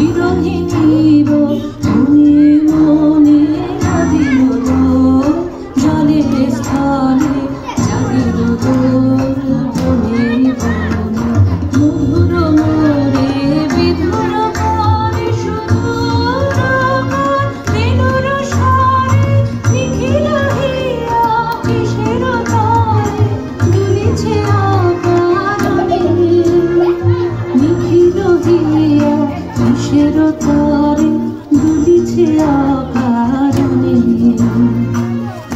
বিরোহিণীব মনে মনে কাঁদিল তোর জলের স্থলে জাগিল তোর বনে বনে মধুর মোরে বিধুর করে সুদূর দিনুর স্বরে নিখিল হিয়া কিসের তরে দুলিছে আকারে নিখিল হিয়া কিসের তরে দুলিছে আকারে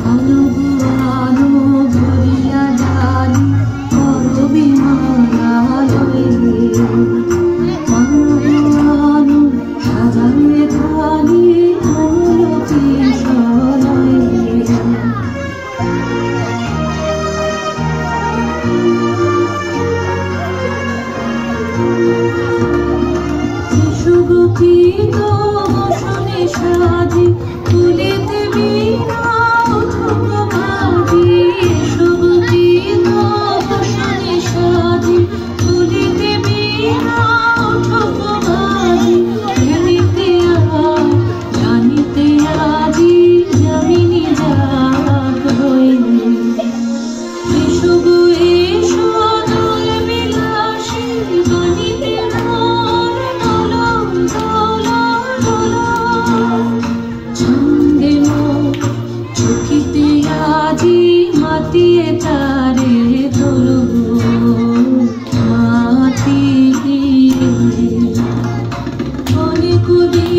অনুগুয়ানো ভরিয়া ডালি করবি মায়ালয়ে অনুগুয়ানো সাজায়ে থালি অমল কিশলয়ে সুগঠিত বসনে সাজি তুলিতে বীণা উঠুক বাজি সুগঠিত বসনে সাজি তুলিতে বীণা উঠুক বাজি জানিতে জানিতে আজি যামিনী জাগ হইলে এসো গো এসো দোল বিলাসী বাণীতে মোর দোলন দোলন দোলন ছন্দে মোর চকিতে আজি মাতিয়ে তারে ধরব মাতিয়ে অনেক দিন